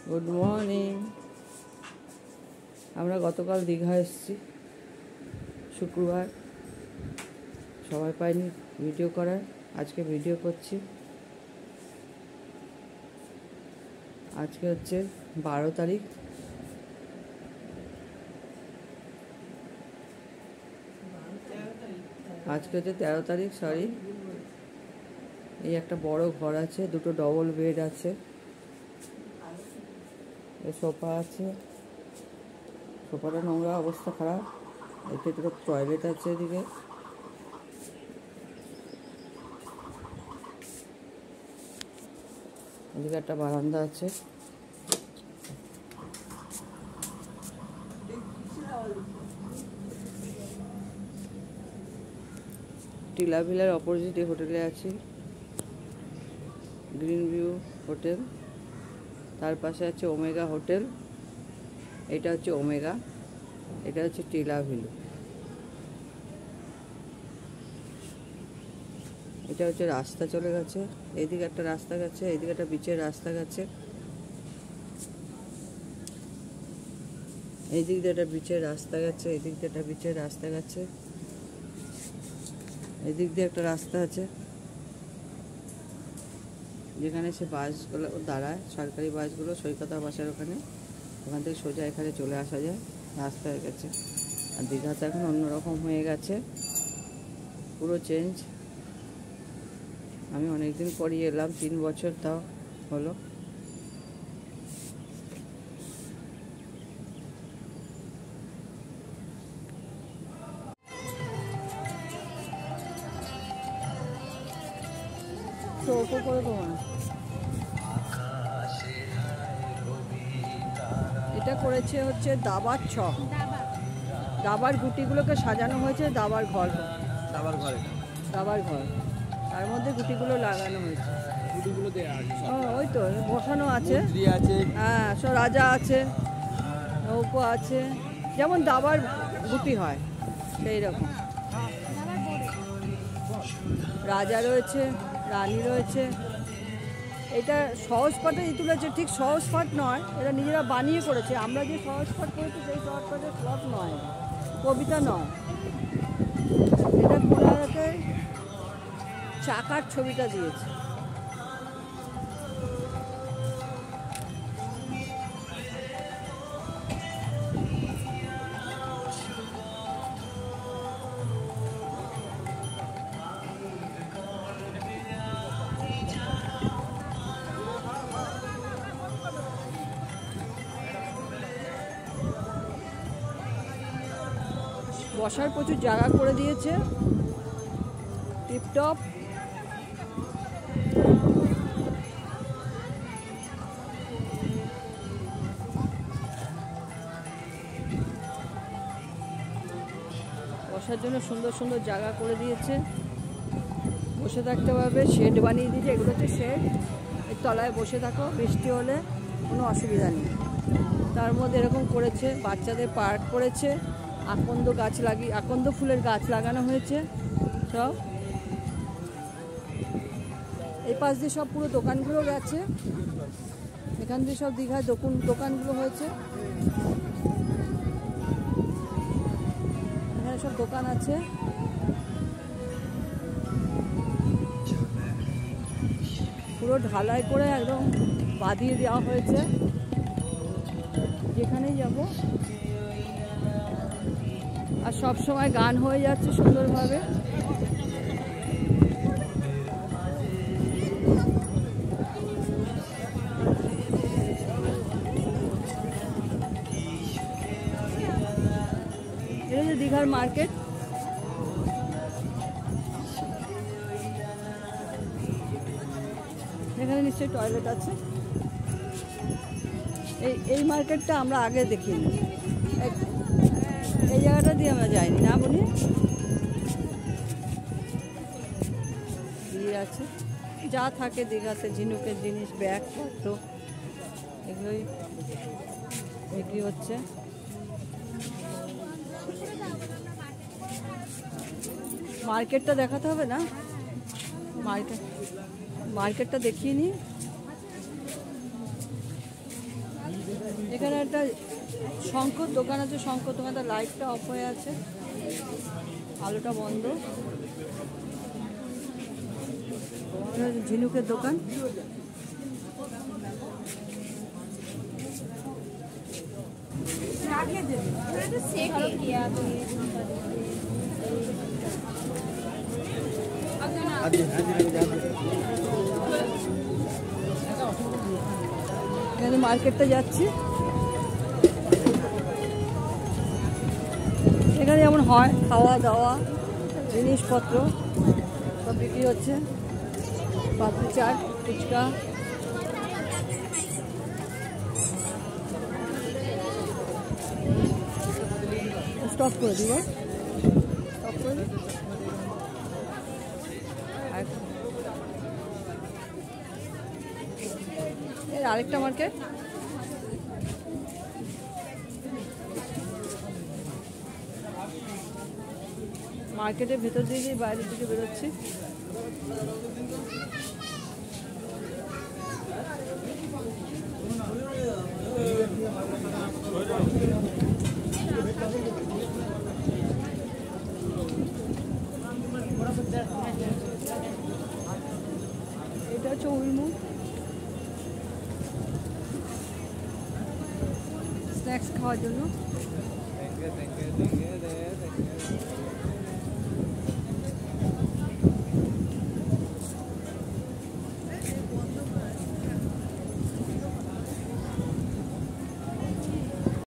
Good morning. আমরা গতকাল দীঘা এসেছি, শুক্রবার, সময় পাইনি ভিডিও করার। আজকে ভিডিও করছি। আজকে হচ্ছে 12 তারিখ। আজকে হচ্ছে 13 তারিখ, সরি। এই একটা বড় ঘর আছে, দুটো ডবল বেড আছে, সোফা আছে। সোফাটা নোংরা, অবস্থা খারাপ। এতে দুটো টয়লেট আছে, এদিকে এদিকে একটা বারান্দা আছে। টিলা ভিলার অপোজিটে হোটেলে আছি, গ্রিন ভিউ হোটেল। তার পাশে আছে ওমেগা হোটেল। এটা হচ্ছে ওমেগা, এটা হচ্ছে টিলা ভিলু। এটা হচ্ছে রাস্তা চলে গেছে, এইদিকে একটা রাস্তা গেছে, এইদিকে একটা বিচের রাস্তা গেছে, এইদিক দিয়ে একটা বিচের রাস্তা গেছে, এইদিক দিয়ে একটা বিচের রাস্তা গেছে, এদিক দিয়ে একটা রাস্তা আছে যেখানে সে বাসগুলো দাঁড়ায়, সরকারি বাসগুলো সৈকতা বাসের ওখানে। ওখান থেকে সোজা এখানে চলে আসা যায়, রাস্তা হয়ে গেছে। আর দীঘাতে এখন অন্যরকম হয়ে গেছে, পুরো চেঞ্জ। আমি অনেকদিন পরই এলাম, 3 বছর তাও হলো। এটা করেছে হচ্ছে দাবার ছক। দাবার গুটিগুলোকে সাজানো হয়েছে দাবার ঘর, দাবার ঘর। তার মধ্যে গুটিগুলো লাগানো হয়েছে, ওই তো বসানো আছে। হ্যাঁ, সব রাজা আছে, নৌকো আছে, যেমন দাবার গুটি হয় সেই রকম। রাজা রয়েছে, রানী রয়েছে। এটা সহজ পাঠে তুলেছে, ঠিক সহজ পাঠ নয়, এটা নিজেরা বানিয়ে করেছে। আমরা যে সহজ পাঠ করেছি সেই সহজ পাঠের প্লট নয়, কবিতা নয়। এটা কোনারকে চাকার ছবিটা দিয়েছে। বসার প্রচুর জায়গা করে দিয়েছে, টিপটপ। বসার জন্য সুন্দর সুন্দর জায়গা করে দিয়েছে, বসে থাকতে পারবে। শেড বানিয়ে দিয়েছে, এগুলো হচ্ছে শেড। এর তলায় বসে থাকো, বৃষ্টি হলে কোনো অসুবিধা নেই। তার মধ্যে এরকম করেছে, বাচ্চাদের পার্ক করেছে। আকন্দ গাছ লাগিয়ে, আকন্দ ফুলের গাছ লাগানো হয়েছে সব। এই পাশ দিয়ে সব পুরো দোকানগুলো গেছে, এখান দিয়ে সব দীঘায় দোকানগুলো হয়েছে। এখানে সব দোকান আছে। পুরো ঢালাই করে একদম বাঁধিয়ে দেওয়া হয়েছে, যেখানেই যাব। আর সব সময় গান হয়ে যাচ্ছে সুন্দরভাবে। এটা হচ্ছে দীঘার মার্কেট। এখানে নিশ্চয়ই টয়লেট আছে। এই মার্কেটটা আমরা আগে দেখিনি, এই জায়গাটা দিয়ে আমরা যাইনি, না বলি। দিয়ে আছে যা থাকে দীঘাতে, ঝিনুকের জিনিস, ব্যাগ পত্র, এগুলোই বিক্রি হচ্ছে। মার্কেটটা দেখাতে হবে না, মার্কেটটা দেখিয়ে নিই। এখানে একটা শঙ্কর দোকান আছে, শঙ্কর দোকানটা লাইটটা অফ হয়ে আছে, আলোটা বন্ধ। ঝিনুকের দোকান। এখানে মার্কেটটা যাচ্ছি, এখানে যেমন হয় খাওয়া দাওয়া জিনিসপত্র সব বিক্রি হচ্ছে, পাপড়ি চাট, ফুচকা। স্টপ করে দিব, স্টপ করে দিই। এর আরেকটা মার্কেট। মার্কেটের ভেতর দিয়ে বাইরের দিকে বেরোচ্ছি। এটা হচ্ছে উইমু, স্ন্যাক্স খাওয়ার জন্য।